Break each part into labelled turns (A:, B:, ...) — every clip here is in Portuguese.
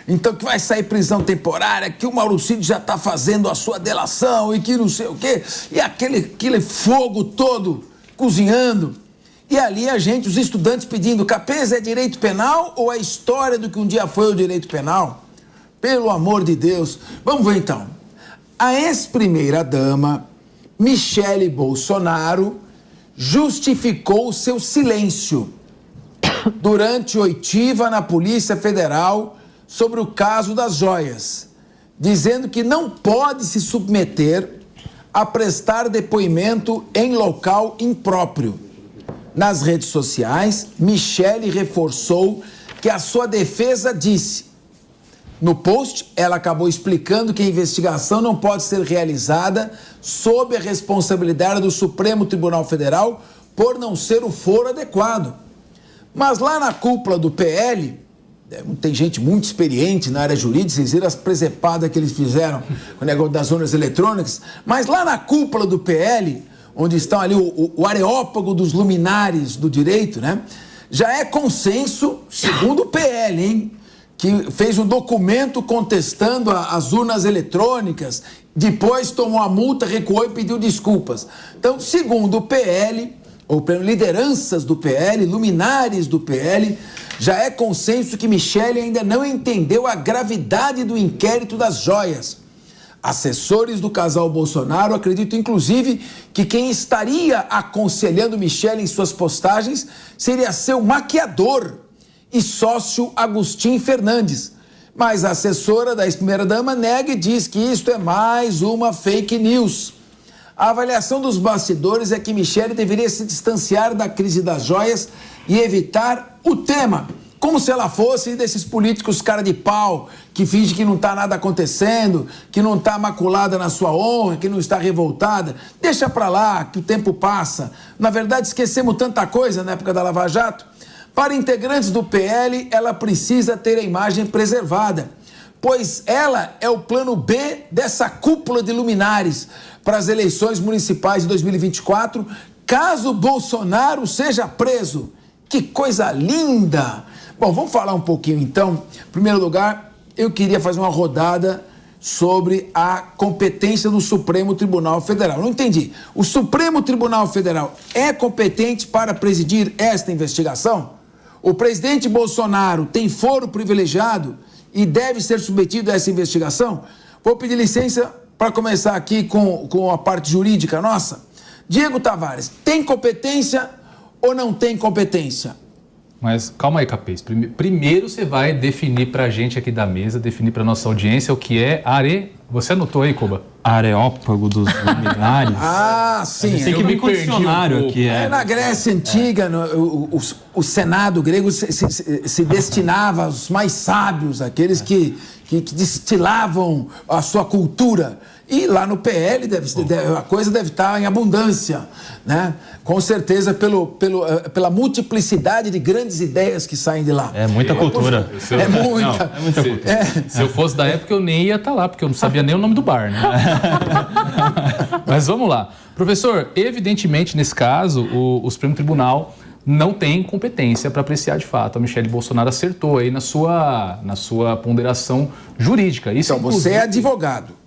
A: então que vai sair prisão temporária, que o Mauro Cid já está fazendo a sua delação e que não sei o quê, e aquele fogo todo cozinhando. E ali os estudantes pedindo, Capês, é direito penal ou é história do que um dia foi o direito penal? Pelo amor de Deus. Vamos ver então. A ex-primeira-dama, Michele Bolsonaro, justificou o seu silêncio durante oitiva na Polícia Federal sobre o caso das joias, dizendo que não pode se submeter a prestar depoimento em local impróprio. Nas redes sociais, Michele reforçou que a sua defesa disse. No post, ela acabou explicando que a investigação não pode ser realizada sob a responsabilidade do Supremo Tribunal Federal por não ser o foro adequado. Mas lá na cúpula do PL, tem gente muito experiente na área jurídica, vocês viram as presepadas que eles fizeram com o negócio das urnas eletrônicas, mas lá na cúpula do PL, onde estão ali o areópago dos luminares do direito, né? Já é consenso, segundo o PL, hein? Que fez um documento contestando as urnas eletrônicas, depois tomou a multa, recuou e pediu desculpas. Então, segundo o PL, ou lideranças do PL, luminares do PL, já é consenso que Michele ainda não entendeu a gravidade do inquérito das joias. Assessores do casal Bolsonaro acreditam, inclusive, que quem estaria aconselhando Michele em suas postagens seria seu maquiador e sócio Agostinho Fernandes. Mas a assessora da ex-primeira-dama nega e diz que isto é mais uma fake news. A avaliação dos bastidores é que Michele deveria se distanciar da crise das joias e evitar o tema, como se ela fosse desses políticos cara de pau, que finge que não está nada acontecendo, que não está maculada na sua honra, que não está revoltada. Deixa para lá, que o tempo passa. Na verdade, esquecemos tanta coisa na época da Lava Jato. Para integrantes do PL, ela precisa ter a imagem preservada, pois ela é o plano B dessa cúpula de luminares para as eleições municipais de 2024, caso Bolsonaro seja preso. Que coisa linda! Bom, vamos falar um pouquinho então. Em primeiro lugar, eu queria fazer uma rodada sobre a competência do Supremo Tribunal Federal. Não entendi. O Supremo Tribunal Federal é competente para presidir esta investigação? O presidente Bolsonaro tem foro privilegiado e deve ser submetido a essa investigação? Vou pedir licença para começar aqui com a parte jurídica nossa. Diego Tavares, tem competência ou não tem competência?
B: Mas calma aí, Capês. Primeiro você vai definir para a gente aqui da mesa, definir para nossa audiência o que é Você anotou aí, Koba?
C: Areópago dos luminares.
A: Ah, sim.
C: Tem que vir com o dicionário aqui.
A: Na Grécia Antiga, o Senado grego se destinava aos mais sábios, aqueles que destilavam a sua cultura. E lá no PL a coisa deve estar em abundância, né? Com certeza pela multiplicidade de grandes ideias que saem de lá.
C: É muita cultura.
A: É muita
B: cultura. Se eu fosse da época, eu nem ia estar lá, porque eu não sabia nem o nome do bar, né? Mas vamos lá. Professor, evidentemente, nesse caso, o Supremo Tribunal não tem competência para apreciar de fato. A Michele Bolsonaro acertou aí na sua ponderação jurídica. Isso,
A: então, você é advogado.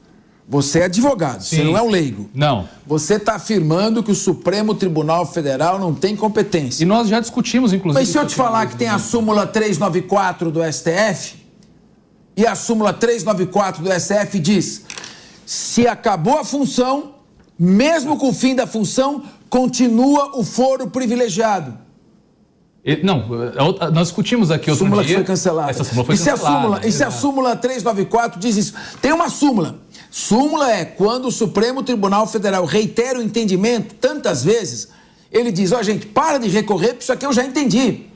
A: Você é advogado, sim. Você não é um leigo.
B: Não.
A: Você está afirmando que o Supremo Tribunal Federal não tem competência.
B: E nós já discutimos, inclusive...
A: Mas se eu te falar que tem a súmula 394 do STF, e a súmula 394 do STF diz: se acabou a função, mesmo com o fim da função, continua o foro privilegiado.
B: Não, nós discutimos aqui outro dia...
A: Súmula que foi cancelada.
B: Essa súmula foi cancelada.
A: E se a súmula 394 diz isso? Tem uma súmula. Súmula é quando o Supremo Tribunal Federal reitera o entendimento, tantas vezes, ele diz, gente, para de recorrer, porque isso aqui eu já entendi.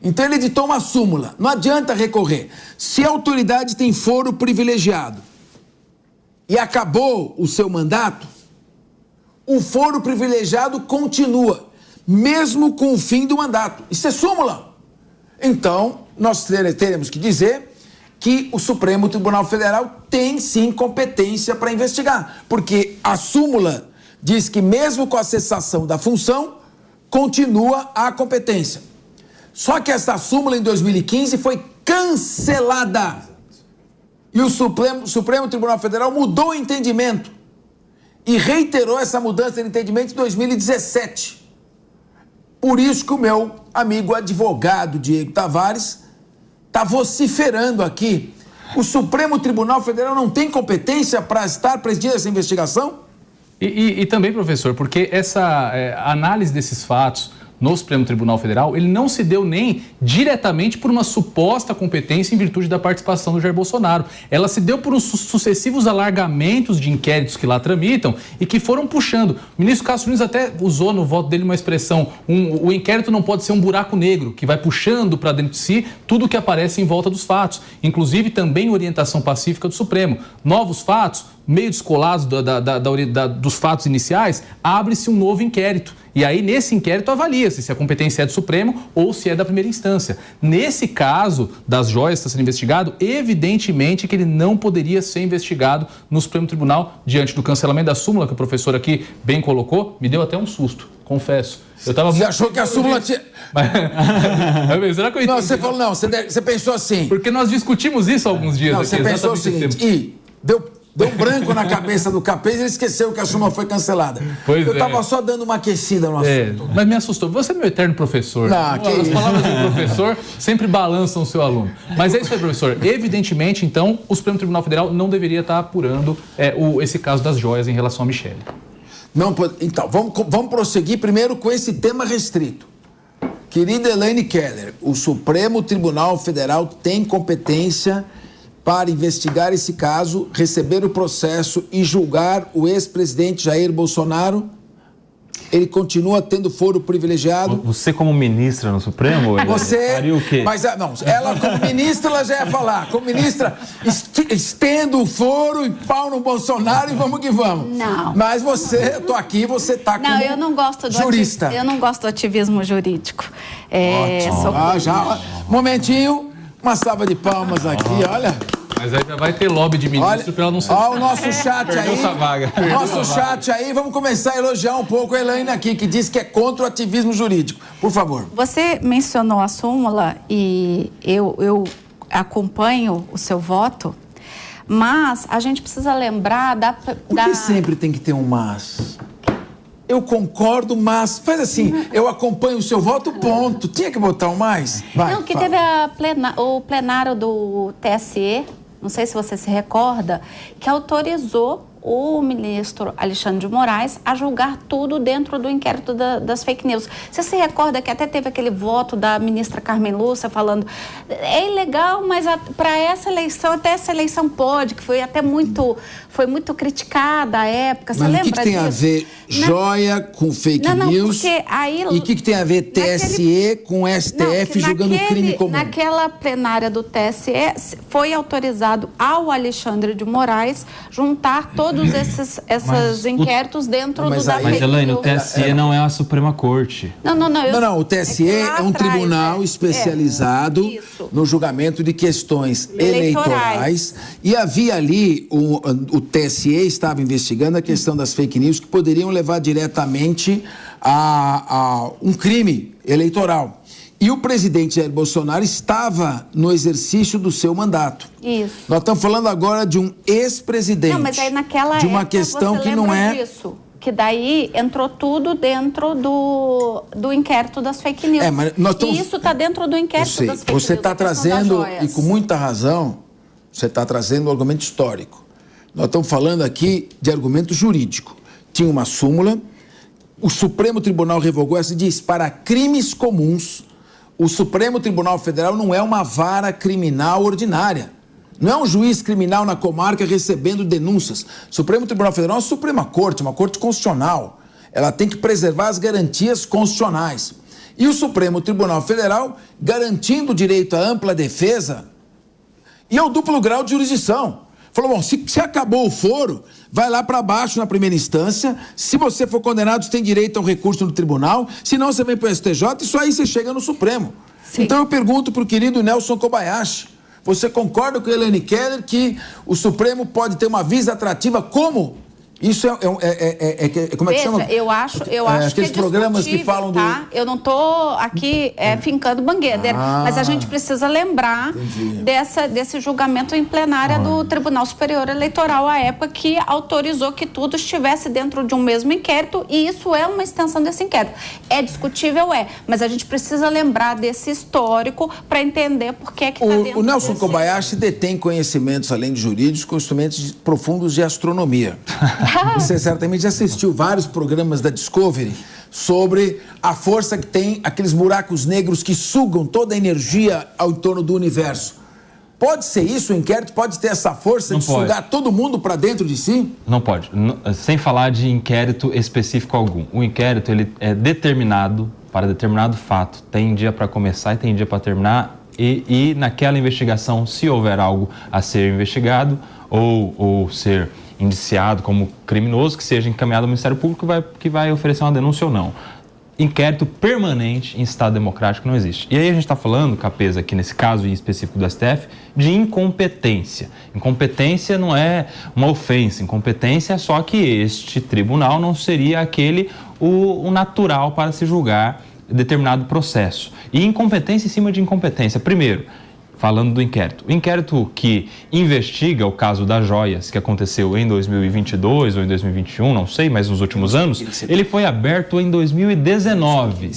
A: Então ele editou uma súmula. Não adianta recorrer. Se a autoridade tem foro privilegiado e acabou o seu mandato, o foro privilegiado continua, mesmo com o fim do mandato. Isso é súmula. Então, nós teremos que dizer que o Supremo Tribunal Federal tem sim competência para investigar, porque a súmula diz que mesmo com a cessação da função, continua a competência. Só que essa súmula em 2015 foi cancelada. E o Supremo Tribunal Federal mudou o entendimento e reiterou essa mudança de entendimento em 2017. Por isso que o meu amigo advogado Diego Tavares está vociferando aqui. O Supremo Tribunal Federal não tem competência para estar presidindo essa investigação?
B: E também, professor, porque essa análise desses fatos no Supremo Tribunal Federal, ele não se deu nem diretamente por uma suposta competência em virtude da participação do Jair Bolsonaro. Ela se deu por uns sucessivos alargamentos de inquéritos que lá tramitam e que foram puxando. O ministro Cássio Nunes até usou no voto dele uma expressão, o inquérito não pode ser um buraco negro, que vai puxando para dentro de si tudo o que aparece em volta dos fatos. Inclusive também orientação pacífica do Supremo. Novos fatos, meio descolados dos fatos iniciais, abre-se um novo inquérito. E aí, nesse inquérito, avalia-se se a competência é do Supremo ou se é da primeira instância. Nesse caso das joias que está sendo investigado, evidentemente que ele não poderia ser investigado no Supremo Tribunal diante do cancelamento da súmula, que o professor aqui bem colocou, me deu até um susto, confesso.
A: Você achou que a súmula tinha...
B: Será que eu entendi?
A: Não, você falou, não, você pensou assim.
B: Porque nós discutimos isso há alguns dias.
A: Não,
B: aqui,
A: você pensou o seguinte, deu um branco na cabeça do Capês e ele esqueceu que a súmula foi cancelada. Eu estava só dando uma aquecida no assunto.
B: Mas me assustou. Você é meu eterno professor. As palavras do professor sempre balançam o seu aluno. Mas é isso aí, professor. Evidentemente, então, o Supremo Tribunal Federal não deveria estar apurando esse caso das joias em relação a Michele.
A: Não, então, vamos prosseguir primeiro com esse tema restrito. Querida Elaine Keller, o Supremo Tribunal Federal tem competência para investigar esse caso, receber o processo e julgar o ex-presidente Jair Bolsonaro? Ele continua tendo foro privilegiado?
C: Você como ministra no Supremo?
A: Você
C: faria o quê?
A: Mas não, ela como ministra, ela já ia falar. Como ministra, estendo o foro e pau no Bolsonaro e vamos que vamos.
D: Não.
A: Mas eu tô aqui, você tá como
D: eu não gosto
A: jurista.
D: Eu não gosto do ativismo jurídico.
A: Momentinho, uma salva de palmas aqui, olha.
B: Mas aí já vai ter lobby de ministro para ela não ser...
A: Olha o nosso chat
B: Perdeu
A: aí.
B: essa vaga.
A: Nosso chat aí. Vamos começar a elogiar um pouco a Elaine aqui, que diz que é contra o ativismo jurídico. Por favor.
D: Você mencionou a súmula e eu acompanho o seu voto, mas a gente precisa lembrar
A: Por que sempre tem que ter um mas? Eu concordo, mas... Faz assim, eu acompanho o seu voto, ponto. Tinha que botar um mais? Vai,
D: não, que
A: fala.
D: teve o plenário do TSE, não sei se você se recorda, que autorizou o ministro Alexandre de Moraes a julgar tudo dentro do inquérito das fake news. Você se recorda que até teve aquele voto da ministra Carmen Lúcia falando é ilegal, mas para essa eleição, até essa eleição pode, que foi até muito criticada à época. Você lembra disso?
A: Mas o que tem a ver joia com fake news?
D: Porque aí,
A: e o que tem a ver TSE com STF julgando crime comum?
D: Naquela plenária do TSE, foi autorizado ao Alexandre de Moraes juntar todos esses inquéritos dentro da fake news.
C: Mas, Elaine, o TSE não é a Suprema Corte.
A: Não, o TSE é um tribunal especializado no julgamento de questões eleitorais. E havia ali, o TSE estava investigando a questão das fake news que poderiam levar diretamente a um crime eleitoral. E o presidente Jair Bolsonaro estava no exercício do seu mandato.
D: Isso.
A: Nós estamos falando agora de um ex-presidente.
D: Não, mas aí naquela
A: de uma
D: época
A: questão
D: você
A: que não é
D: disso, que daí entrou tudo dentro do inquérito das fake news.
A: Mas nós estamos...
D: E isso está dentro do inquérito das fake news.
A: Você está trazendo, e com muita razão, você está trazendo um argumento histórico. Nós estamos falando aqui de argumento jurídico. Tinha uma súmula, o Supremo Tribunal revogou essa e diz, para crimes comuns, o Supremo Tribunal Federal não é uma vara criminal ordinária. Não é um juiz criminal na comarca recebendo denúncias. O Supremo Tribunal Federal é uma Suprema Corte, uma corte constitucional. Ela tem que preservar as garantias constitucionais. E o Supremo Tribunal Federal, garantindo o direito à ampla defesa e ao duplo grau de jurisdição. Falou, bom, se acabou o foro, vai lá para baixo na primeira instância. Se você for condenado, você tem direito a um recurso no tribunal. Se não, você vem para o STJ, isso aí você chega no Supremo. Sim. Então eu pergunto para o querido Nelson Kobayashi, você concorda com a Elaine Keller que o Supremo pode ter uma visa atrativa como Isso como é que chama?
D: Eu acho
A: aqueles programas que falam
D: tá? Eu não estou aqui fincando bandeira, mas a gente precisa lembrar desse julgamento em plenária do Tribunal Superior Eleitoral à época, que autorizou que tudo estivesse dentro de um mesmo inquérito, e isso é uma extensão desse inquérito. É discutível, mas a gente precisa lembrar desse histórico para entender por que está dentro.
A: O Nelson Kobayashi detém conhecimentos, além de jurídicos, conhecimentos profundos de astronomia. Você certamente assistiu vários programas da Discovery sobre a força que tem aqueles buracos negros que sugam toda a energia ao entorno do universo. Pode ser isso, o inquérito pode ter essa força de sugar todo mundo para dentro de si?
C: Não pode. Sem falar de inquérito específico algum. O inquérito ele é determinado para determinado fato. Tem dia para começar e tem dia para terminar. E naquela investigação, se houver algo a ser investigado ou ser indiciado como criminoso, que seja encaminhado ao Ministério Público, que vai oferecer uma denúncia ou não. Inquérito permanente em Estado democrático não existe. E aí a gente está falando, Capeza, aqui nesse caso em específico do STF, de incompetência. Incompetência não é uma ofensa, incompetência é só que este tribunal não seria o natural para se julgar determinado processo. E incompetência em cima de incompetência. Primeiro, falando do inquérito. O inquérito que investiga o caso das joias, que aconteceu em 2022 ou em 2021, não sei, mas nos últimos anos, ele foi aberto em 2019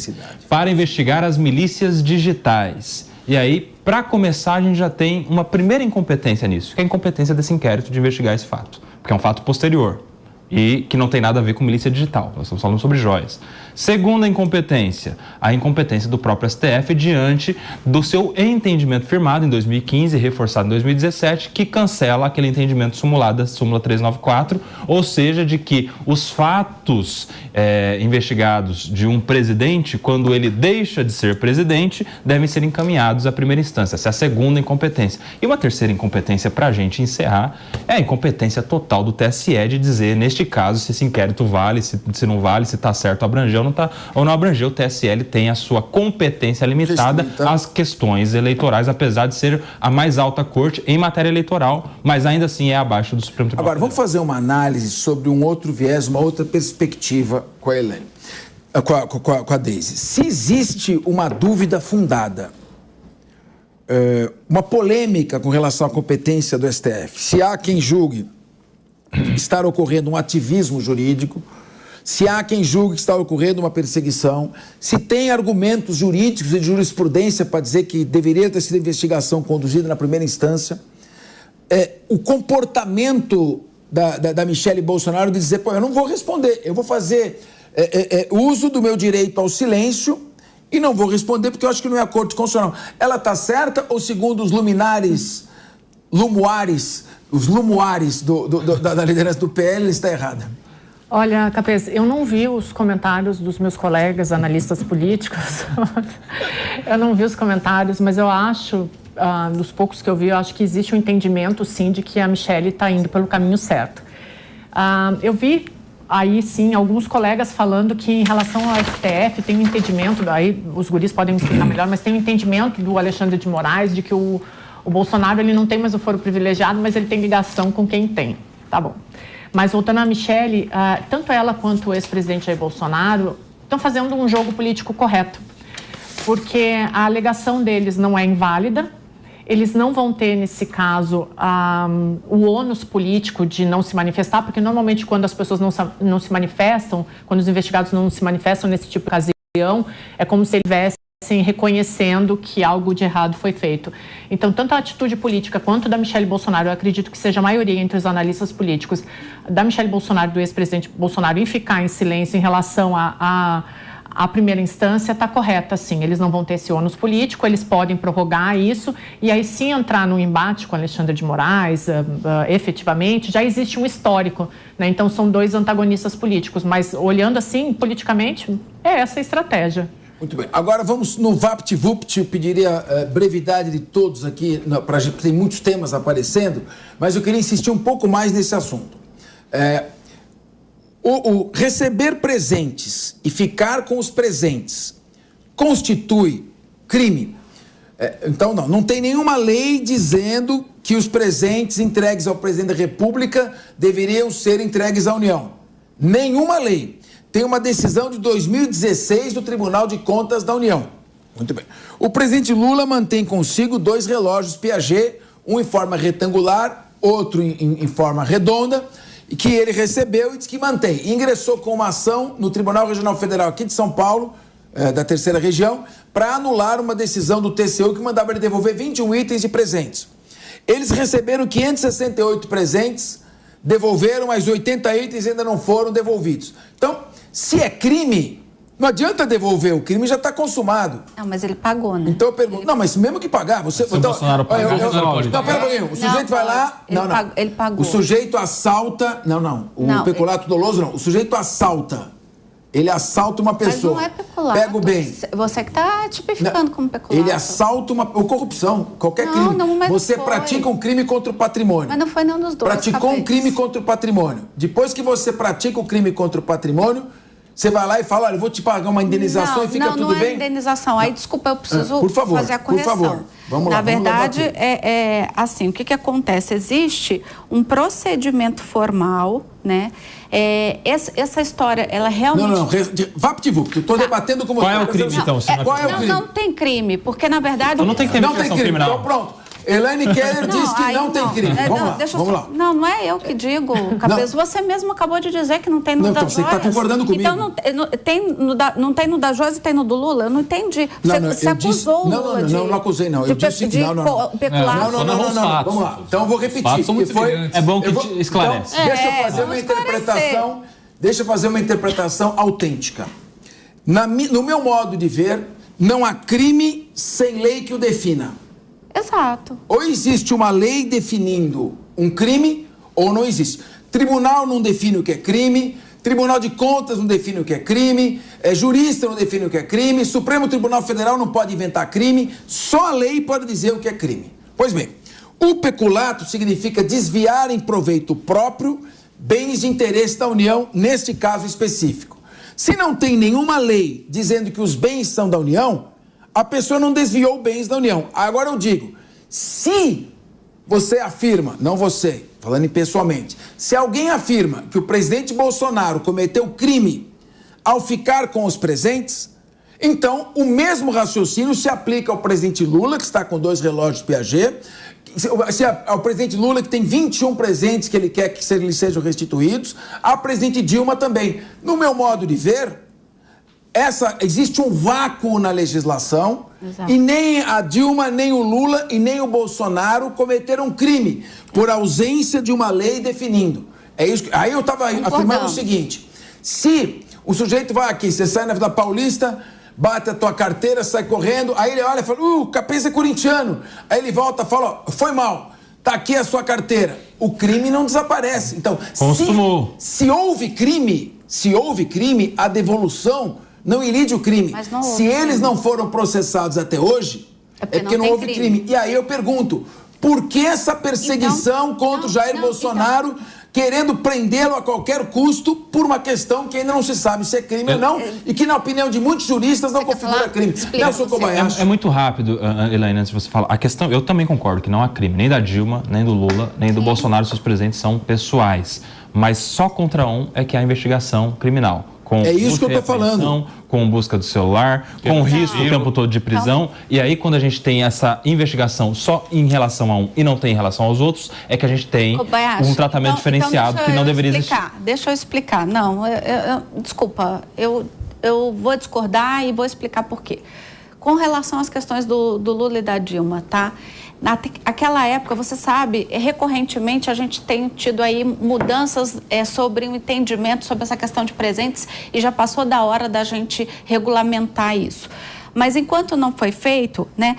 C: para investigar as milícias digitais. E aí, para começar, a gente já tem uma primeira incompetência nisso, que é a incompetência desse inquérito de investigar esse fato, porque é um fato posterior e que não tem nada a ver com milícia digital. Nós estamos falando sobre joias. Segunda incompetência, a incompetência do próprio STF diante do seu entendimento firmado em 2015 e reforçado em 2017, que cancela aquele entendimento súmula 394, ou seja, de que os fatos investigados de um presidente, quando ele deixa de ser presidente, devem ser encaminhados à primeira instância. Essa é a segunda incompetência. E uma terceira incompetência, para a gente encerrar, é a incompetência total do TSE de dizer, neste caso, se esse inquérito vale, se não vale, se está certo abranger ou não abranger. O TSE tem a sua competência limitada às questões eleitorais, apesar de ser a mais alta corte em matéria eleitoral, mas ainda assim é abaixo do Supremo Tribunal.
A: Agora, vamos fazer uma análise sobre um outro viés, uma outra perspectiva com a Elaine, com a Deise. Se existe uma dúvida fundada, uma polêmica com relação à competência do STF, se há quem julgue estar ocorrendo um ativismo jurídico, se há quem julgue que está ocorrendo uma perseguição, se tem argumentos jurídicos e de jurisprudência para dizer que deveria ter sido investigação conduzida na primeira instância, o comportamento da Michele Bolsonaro de dizer, eu não vou responder, eu vou fazer uso do meu direito ao silêncio e não vou responder porque eu acho que não é a Corte Constitucional. Ela está certa ou, segundo os luminares, os lumuares da liderança do PL, está errada?
E: Olha, Capez, eu não vi os comentários dos meus colegas analistas políticos. Eu não vi os comentários, mas eu acho, dos poucos que eu vi, eu acho que existe um entendimento, sim, de que a Michele está indo pelo caminho certo. Eu vi aí, sim, alguns colegas falando que em relação ao STF tem um entendimento, aí os guris podem me explicar melhor, mas tem um entendimento do Alexandre de Moraes de que o Bolsonaro ele não tem mais o foro privilegiado, mas ele tem ligação com quem tem. Tá bom. Mas voltando à Michele, tanto ela quanto o ex-presidente Jair Bolsonaro estão fazendo um jogo político correto, porque a alegação deles não é inválida, eles não vão ter, nesse caso, o ônus político de não se manifestar, porque normalmente quando as pessoas não se manifestam, quando os investigados não se manifestam nesse tipo de ocasião, é como se eles tivessem reconhecendo que algo de errado foi feito. Então, tanto a atitude política quanto da Michele Bolsonaro, eu acredito que seja a maioria entre os analistas políticos, da Michele Bolsonaro, do ex-presidente Bolsonaro, em ficar em silêncio em relação à primeira instância, está correta, sim. Eles não vão ter esse ônus político, eles podem prorrogar isso, e aí sim entrar no embate com Alexandre de Moraes, efetivamente, já existe um histórico, né? Então, são dois antagonistas políticos, mas olhando assim, politicamente, é essa a estratégia.
A: Muito bem. Agora vamos no VaptVupt. Eu pediria brevidade de todos aqui, para a gente tem muitos temas aparecendo, mas eu queria insistir um pouco mais nesse assunto. O receber presentes e ficar com os presentes constitui crime? Então não tem nenhuma lei dizendo que os presentes entregues ao presidente da República deveriam ser entregues à União. Nenhuma lei. Tem uma decisão de 2016 do Tribunal de Contas da União. Muito bem. O presidente Lula mantém consigo 2 relógios Piaget, um em forma retangular, outro em forma redonda, que ele recebeu e diz que mantém. Ingressou com uma ação no Tribunal Regional Federal aqui de São Paulo, da terceira região, para anular uma decisão do TCU que mandava ele devolver 21 itens de presentes. Eles receberam 568 presentes, devolveram, mas 80 itens ainda não foram devolvidos. Então, se é crime, não adianta devolver, o crime já está consumado.
D: Não, mas ele pagou, né?
A: Então eu pergunto, não, mas mesmo que pagar, você...
C: Se o Bolsonaro pagar,
A: não, pera um pouquinho, o sujeito vai lá...
D: Ele pagou.
A: O sujeito assalta... O peculato doloso não, o sujeito assalta. Ele assalta uma pessoa.
D: Mas não é peculato.
A: Pega o bem.
D: Você que está tipificando como peculato.
A: Ele assalta ou corrupção, qualquer crime.
D: Não, mas
A: você
D: foi.
A: Pratica um crime contra o patrimônio.
D: Mas não foi nenhum dos dois.
A: Praticou um crime contra o patrimônio. Depois que você pratica o crime contra o patrimônio, você vai lá e fala, olha, eu vou te pagar uma indenização e fica tudo bem?
D: Não, é indenização. Aí, desculpa, eu preciso fazer a correção.
A: Por favor, vamos lá.
D: Na verdade, assim, o que acontece? Existe um procedimento formal, né? Essa história, ela realmente...
A: Não, VaptVupt, eu estou debatendo com você.
C: Qual é o crime, então?
A: Qual é o crime?
D: Não tem crime, porque, na verdade...
C: Então não tem que ter investigação criminal.
A: Então pronto. Elaine Keller diz que não tem crime. Vamos lá.
D: Não é eu que digo, Cabeça. Você mesmo acabou de dizer que não tem no da Joyce.
A: Então você está concordando comigo.
D: Então não tem no da Joyce e tem no do Lula? Eu não entendi. Você acusou o Lula de...
A: Não acusei, não. Eu disse que não.
D: Pecular.
A: Não. Vamos lá. Então eu vou repetir.
B: É
C: bom que esclarece.
A: Então, deixa eu fazer uma interpretação autêntica. No meu modo de ver, não há crime sem lei que o defina.
D: Exato.
A: Ou existe uma lei definindo um crime, ou não existe. Tribunal não define o que é crime, Tribunal de Contas não define o que é crime, jurista não define o que é crime, Supremo Tribunal Federal não pode inventar crime, só a lei pode dizer o que é crime. Pois bem, o peculato significa desviar em proveito próprio bens de interesse da União, neste caso específico. Se não tem nenhuma lei dizendo que os bens são da União, a pessoa não desviou bens da União. Agora eu digo, se você afirma, não você, falando pessoalmente, se alguém afirma que o presidente Bolsonaro cometeu crime ao ficar com os presentes, então o mesmo raciocínio se aplica ao presidente Lula, que está com 2 relógios Piaget, ao presidente Lula, que tem 21 presentes que ele quer que eles sejam restituídos, ao presidente Dilma também. No meu modo de ver, existe um vácuo na legislação. Exato. E nem a Dilma, nem o Lula e nem o Bolsonaro cometeram crime por ausência de uma lei definindo. É isso. Aí eu estava afirmando o seguinte: se o sujeito vai aqui, você sai na Vila Paulista, bate a tua carteira, sai correndo, aí ele olha e fala, o Capês é corintiano. Aí ele volta e fala, foi mal, tá aqui a sua carteira. O crime não desaparece. Então, se houve crime, a devolução não ilide o crime. Se eles não foram processados até hoje, é porque não houve crime. E aí eu pergunto, por que essa perseguição contra o Jair Bolsonaro, querendo prendê-lo a qualquer custo por uma questão que ainda não se sabe se é crime ou não, e que, na opinião de muitos juristas, não configura crime? Nelson Kobayashi.
C: É muito rápido, Elaine, antes de você falar. A questão, eu também concordo que não há crime, nem da Dilma, nem do Lula, nem do Bolsonaro, seus presentes são pessoais. Mas só contra um é que há investigação criminal. É
A: isso que eu estou falando.
C: Com busca do celular, com risco o tempo todo de prisão. E aí, quando a gente tem essa investigação só em relação a um e não tem em relação aos outros, é que a gente tem um tratamento diferenciado que não deveria existir.
D: Deixa eu explicar. Não, desculpa, eu vou discordar e vou explicar por quê. Com relação às questões do Lula e da Dilma, tá? Naquela época, você sabe, recorrentemente a gente tem tido aí mudanças sobre o entendimento sobre essa questão de presentes e já passou da hora da gente regulamentar isso. Mas enquanto não foi feito, né,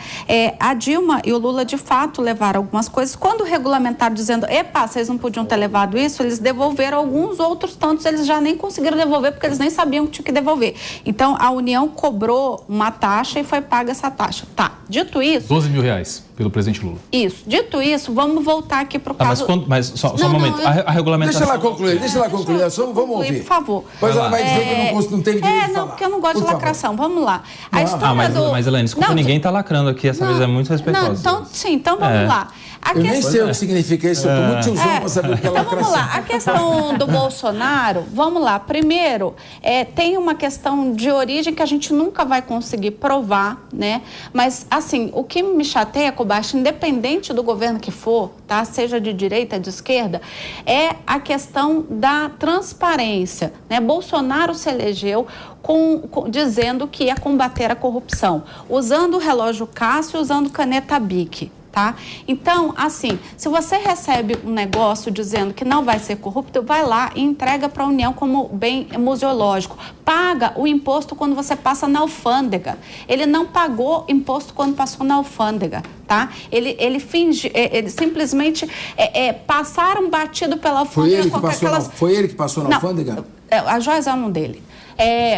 D: a Dilma e o Lula de fato levaram algumas coisas. Quando regulamentaram dizendo, vocês não podiam ter levado isso, eles devolveram alguns, outros tantos eles já nem conseguiram devolver porque eles nem sabiam que tinha que devolver. Então a União cobrou uma taxa e foi paga essa taxa. Tá, dito isso...
B: 12 mil reais pelo presidente Lula.
D: Isso, dito isso, vamos voltar aqui para o caso...
C: Mas só um momento, a regulamentação...
A: Deixa ela concluir, vamos ouvir.
D: Por favor.
A: Pois ela vai dizer que não teve direito de falar.
D: Porque eu não gosto de lacração, vamos lá.
C: Mas Elaine, desculpa, ninguém está lacrando aqui, essa vez é muito respeitosa.
D: Então vamos lá.
A: Eu nem sei o que significa isso, eu tô muito tiozão para saber o que é lacração.
D: Então vamos lá, a questão do Bolsonaro, vamos lá. Primeiro, tem uma questão de origem que a gente nunca vai conseguir provar, né? Mas, assim, o que me chateia, Kobayashi, independente do governo que for, tá? Seja de direita, de esquerda, é a questão da transparência, né? Bolsonaro se elegeu dizendo que ia combater a corrupção, usando o relógio Cássio, usando caneta Bic. Tá? Então, assim, se você recebe um negócio dizendo que não vai ser corrupto, vai lá e entrega para a União como bem museológico. Paga o imposto quando você passa na alfândega. Ele não pagou imposto quando passou na alfândega, tá? Ele finge, ele simplesmente passaram batido pela alfândega.
A: Foi ele que passou na alfândega?
D: As joias eram dele.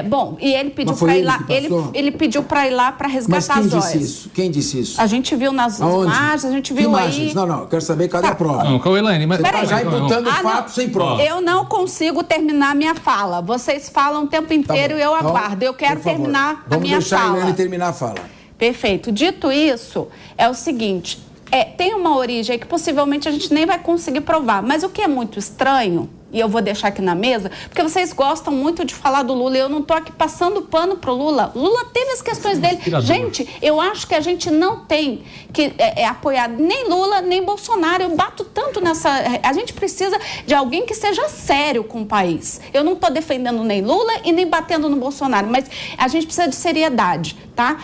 D: Bom, e ele pediu para ir lá, ele pediu para ir lá para resgatar as joias.
A: Mas quem disse isso? Quem disse isso?
D: A gente viu nas imagens, a gente viu aí.
A: Não, eu quero saber cadê a prova.
B: Não, Elaine, mas...
A: Você está já imputando fato sem prova.
D: Eu não consigo terminar minha fala. Vocês falam o tempo inteiro e eu aguardo. Eu quero terminar a minha fala.
A: Vamos deixar a Elaine terminar a fala.
D: Perfeito. Dito isso, é o seguinte, tem uma origem que possivelmente a gente nem vai conseguir provar, mas o que é muito estranho, e eu vou deixar aqui na mesa, porque vocês gostam muito de falar do Lula, e eu não estou aqui passando pano pro Lula. Lula teve as questões dele. Gente, eu acho que a gente não tem que apoiar nem Lula, nem Bolsonaro. Eu bato tanto nessa... A gente precisa de alguém que seja sério com o país. Eu não estou defendendo nem Lula e nem batendo no Bolsonaro, mas a gente precisa de seriedade, tá?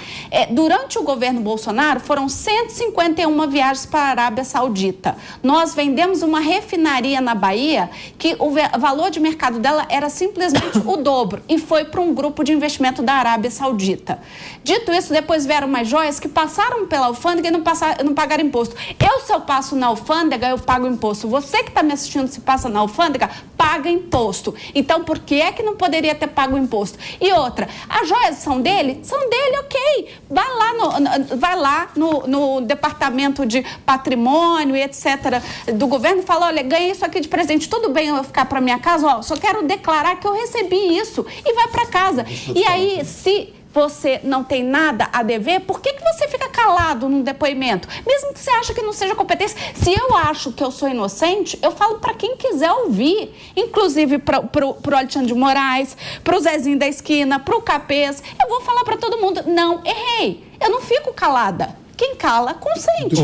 D: Durante o governo Bolsonaro, foram 151 viagens para a Arábia Saudita. Nós vendemos uma refinaria na Bahia que o valor de mercado dela era simplesmente o dobro e foi para um grupo de investimento da Arábia Saudita. Dito isso, depois vieram mais joias que passaram pela alfândega e não pagaram imposto. Se eu passo na alfândega, eu pago imposto. Você que está me assistindo, se passa na alfândega, paga imposto. Então, por que é que não poderia ter pago imposto? E outra, as joias são dele? São dele, ok. Vai lá no departamento de patrimônio e etc. do governo e fala, olha, ganhei isso aqui de presente, tudo bem eu ficar para minha casa, só quero declarar que eu recebi isso e vai para casa. E aí, se você não tem nada a dever, por que você fica calado num depoimento? Mesmo que você ache que não seja competência. Se eu acho que eu sou inocente, eu falo para quem quiser ouvir. Inclusive pro Alexandre de Moraes, pro Zezinho da esquina, pro Capês. Eu vou falar para todo mundo, não, errei. Eu não fico calada. Quem cala, consente.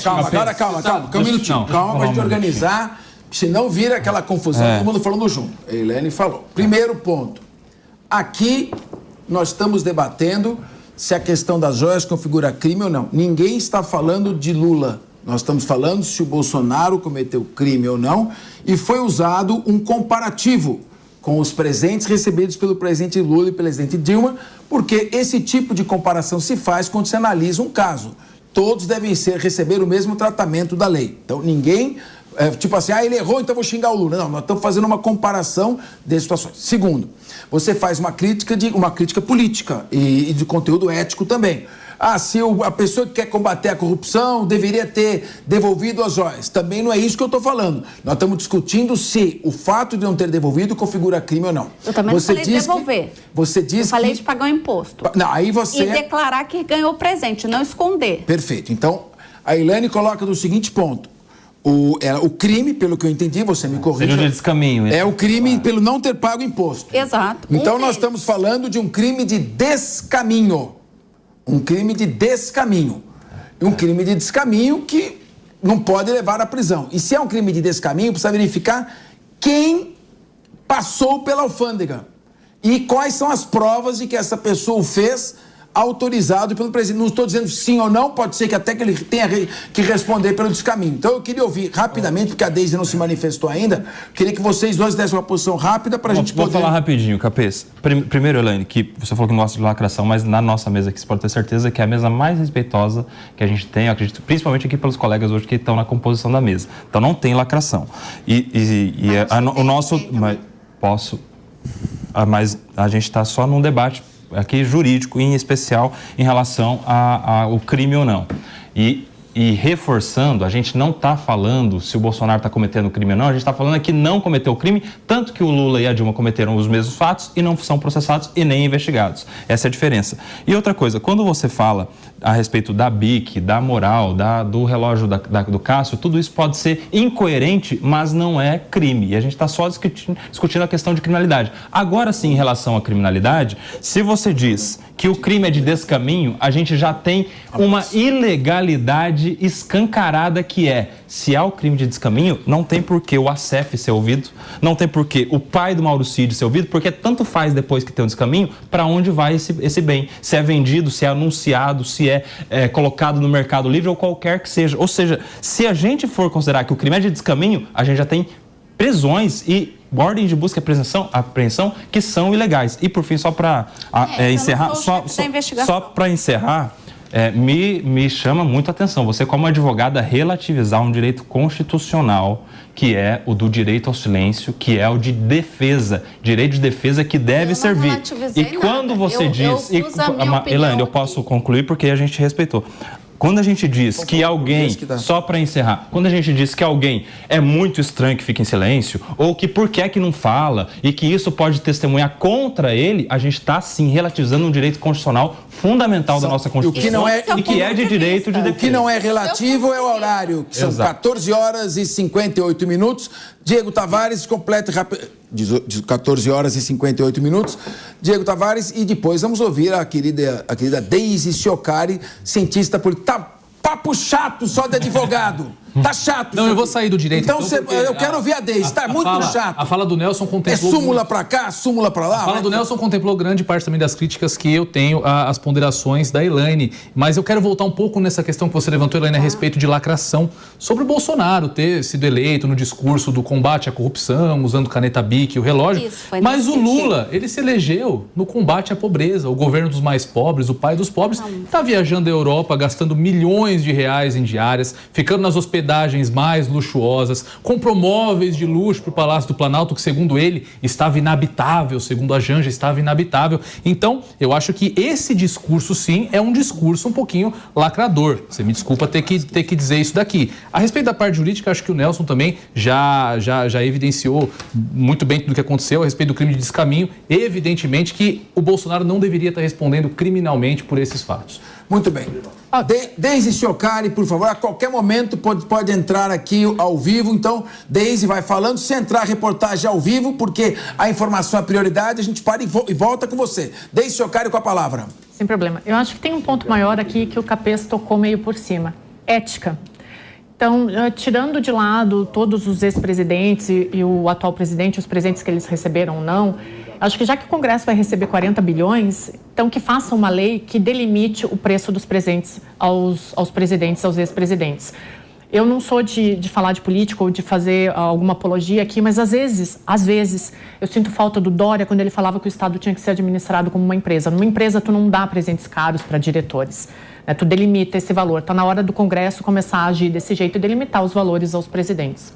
A: Calma, um minutinho. Calma pra gente organizar, senão vira aquela confusão, todo mundo falando junto. A Elaine falou. Primeiro ponto. Aqui nós estamos debatendo se a questão das joias configura crime ou não. Ninguém está falando de Lula. Nós estamos falando se o Bolsonaro cometeu crime ou não. E foi usado um comparativo com os presentes recebidos pelo presidente Lula e pelo presidente Dilma, porque esse tipo de comparação se faz quando se analisa um caso. Todos devem receber o mesmo tratamento da lei. Então, ninguém... tipo assim, ele errou, então vou xingar o Lula. Não, nós estamos fazendo uma comparação de situações. Segundo, você faz uma crítica política e de conteúdo ético também. Se a pessoa que quer combater a corrupção deveria ter devolvido as joias. Também não é isso que eu estou falando. Nós estamos discutindo se o fato de não ter devolvido configura crime ou não.
D: Eu também não falei de devolver.
A: Eu
D: falei de pagar o imposto.
A: Não, aí você...
D: E declarar que ganhou o presente, não esconder.
A: Perfeito. Então, a Elaine coloca no seguinte ponto. O crime, pelo que eu entendi, você me corrija.
C: Seria de descaminho.
A: É o crime pelo não ter pago imposto.
D: Exato.
A: Então nós estamos falando de um crime de descaminho. Um crime de descaminho. Um crime de descaminho que não pode levar à prisão. E se é um crime de descaminho, precisa verificar quem passou pela alfândega. E quais são as provas de que essa pessoa o fez autorizado pelo presidente. Não estou dizendo sim ou não, pode ser que até que ele tenha que responder pelo descaminho. Então eu queria ouvir rapidamente, porque a Deise não se manifestou ainda, queria que vocês dois dessem uma posição rápida para a gente poder...
C: Vou falar rapidinho, Capês. Primeiro, Elaine, que você falou que não gosta de lacração, mas na nossa mesa aqui você pode ter certeza que é a mesa mais respeitosa que a gente tem, eu acredito, principalmente aqui pelos colegas hoje que estão na composição da mesa. Então não tem lacração. O nosso... Mas a gente está só num debate aqui jurídico, em especial em relação ao crime ou não. E e reforçando, a gente não está falando se o Bolsonaro está cometendo crime ou não, a gente está falando que não cometeu o crime, tanto que o Lula e a Dilma cometeram os mesmos fatos e não são processados e nem investigados. Essa é a diferença. E outra coisa, quando você fala a respeito da BIC, da moral, do relógio do Cássio, tudo isso pode ser incoerente, mas não é crime. E a gente está só discutindo a questão de criminalidade. Agora sim, em relação à criminalidade, se você diz que o crime é de descaminho, a gente já tem uma ilegalidade escancarada que é, se há o crime de descaminho, não tem por que o ASEF ser ouvido, não tem por que o pai do Mauro Cid ser ouvido, porque tanto faz depois que tem um descaminho, para onde vai esse bem, se é vendido, se é anunciado, se é colocado no Mercado Livre ou qualquer que seja. Ou seja, se a gente for considerar que o crime é de descaminho, a gente já tem prisões e ordens de busca e apreensão que são ilegais. E por fim, só para encerrar, só para encerrar, me chama muito a atenção, você como advogada relativizar um direito constitucional, que é o do direito ao silêncio, que é o de defesa, direito de defesa que deve servir. E quando você diz... Elaine, eu posso concluir porque a gente respeitou. Quando a gente diz que alguém, só para encerrar, quando a gente diz que alguém é muito estranho que fica em silêncio, ou que por que é que não fala, e que isso pode testemunhar contra ele, a gente está, sim, relativizando um direito constitucional fundamental da nossa Constituição, e que é de direito de defesa.
A: O que não é relativo é o horário, que são 14 horas e 58 minutos. Diego Tavares, complete 14 horas e 58 minutos. Diego Tavares, e depois vamos ouvir a querida Deise Chiocari, cientista política. Tá papo chato só de advogado. Tá chato.
B: Não, eu vou sair do direito.
A: Então eu quero ouvir a Deise. Tá muito chato.
B: A fala do Nelson contemplou...
A: É súmula pra cá, súmula pra lá?
B: A fala do Nelson contemplou grande parte também das críticas que eu tenho às ponderações da Elaine. Mas eu quero voltar um pouco nessa questão que você levantou, Elaine, a respeito de lacração. Sobre o Bolsonaro ter sido eleito no discurso do combate à corrupção, usando caneta BIC e o relógio. Mas o Lula, ele se elegeu no combate à pobreza. O governo dos mais pobres, o pai dos pobres, está viajando à Europa, gastando milhões de reais em diárias, ficando nas hospedagens mais luxuosas, comprou móveis de luxo para o Palácio do Planalto, que segundo ele estava inabitável, segundo a Janja estava inabitável. Então, eu acho que esse discurso sim é um discurso um pouquinho lacrador. Você me desculpa ter que dizer isso daqui. A respeito da parte jurídica, acho que o Nelson também já evidenciou muito bem tudo o que aconteceu a respeito do crime de descaminho. Evidentemente que o Bolsonaro não deveria estar respondendo criminalmente por esses fatos.
A: Muito bem. Deise Chiocari, por favor, a qualquer momento pode entrar aqui ao vivo. Então, Deise vai falando. Se entrar a reportagem ao vivo, porque a informação é prioridade, a gente para e volta com você. Deise Chiocari com a palavra.
E: Sem problema. Eu acho que tem um ponto maior aqui que o Capês tocou meio por cima. Ética. Então, tirando de lado todos os ex-presidentes e o atual presidente, os presentes que eles receberam ou não, acho que já que o Congresso vai receber 40 bilhões, então que faça uma lei que delimite o preço dos presentes aos presidentes, aos ex-presidentes. Eu não sou de falar de política ou de fazer alguma apologia aqui, mas às vezes, eu sinto falta do Dória quando ele falava que o Estado tinha que ser administrado como uma empresa. Numa empresa, tu não dá presentes caros para diretores, né? Tu delimita esse valor. Está na hora do Congresso começar a agir desse jeito e delimitar os valores aos presidentes.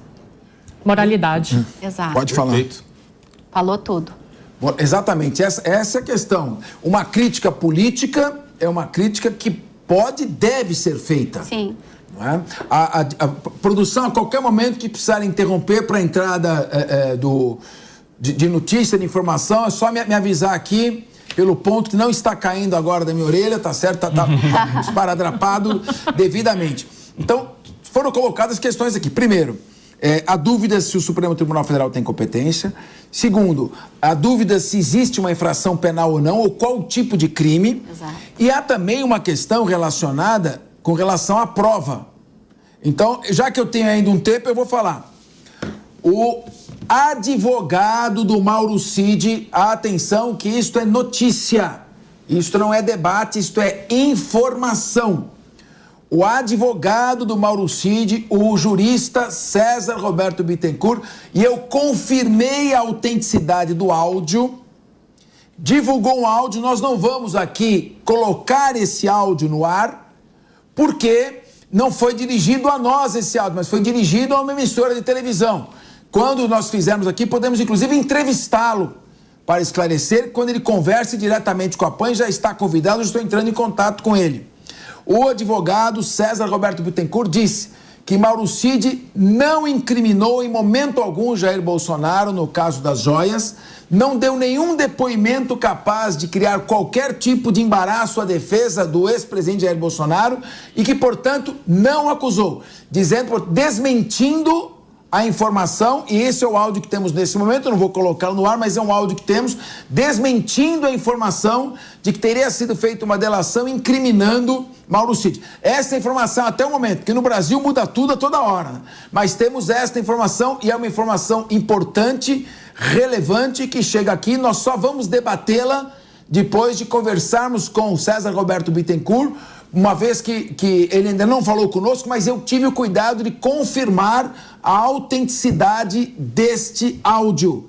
E: Moralidade.
D: Exato.
A: Pode falar.
B: Perfeito.
D: Falou tudo.
A: Exatamente, essa é a questão. Uma crítica política é uma crítica que pode e deve ser feita.
D: Sim.
A: Não é? A produção, a qualquer momento que precisar interromper para a entrada de notícia, de informação, é só me avisar aqui, pelo ponto que não está caindo agora da minha orelha, tá certo? Tá esparadrapado devidamente. Então, foram colocadas questões aqui. Primeiro, a dúvida se o Supremo Tribunal Federal tem competência. Segundo, a dúvida se existe uma infração penal ou não, ou qual tipo de crime.
D: Exato.
A: E há também uma questão relacionada com relação à prova. Então, já que eu tenho ainda um tempo, eu vou falar. O advogado do Mauro Cid, atenção que isto é notícia. Isto não é debate, isto é informação. O advogado do Mauro Cid, o jurista César Roberto Bittencourt, e eu confirmei a autenticidade do áudio, divulgou um áudio, nós não vamos aqui colocar esse áudio no ar, porque não foi dirigido a nós esse áudio, mas foi dirigido a uma emissora de televisão. Quando nós fizermos aqui, podemos inclusive entrevistá-lo para esclarecer. Quando ele converse diretamente com a PAN, já está convidado, eu estou entrando em contato com ele. O advogado César Roberto Bittencourt disse que Mauro Cid não incriminou em momento algum Jair Bolsonaro no caso das joias, não deu nenhum depoimento capaz de criar qualquer tipo de embaraço à defesa do ex-presidente Jair Bolsonaro e que, portanto, não acusou, desmentindo a informação, e esse é o áudio que temos nesse momento, eu não vou colocá-lo no ar, mas é um áudio que temos, desmentindo a informação de que teria sido feita uma delação incriminando Mauro Cid. Essa informação até o momento, porque no Brasil muda tudo a toda hora, né? Mas temos esta informação e é uma informação importante, relevante, que chega aqui, nós só vamos debatê-la depois de conversarmos com o César Roberto Bittencourt, uma vez que ele ainda não falou conosco, mas eu tive o cuidado de confirmar a autenticidade deste áudio.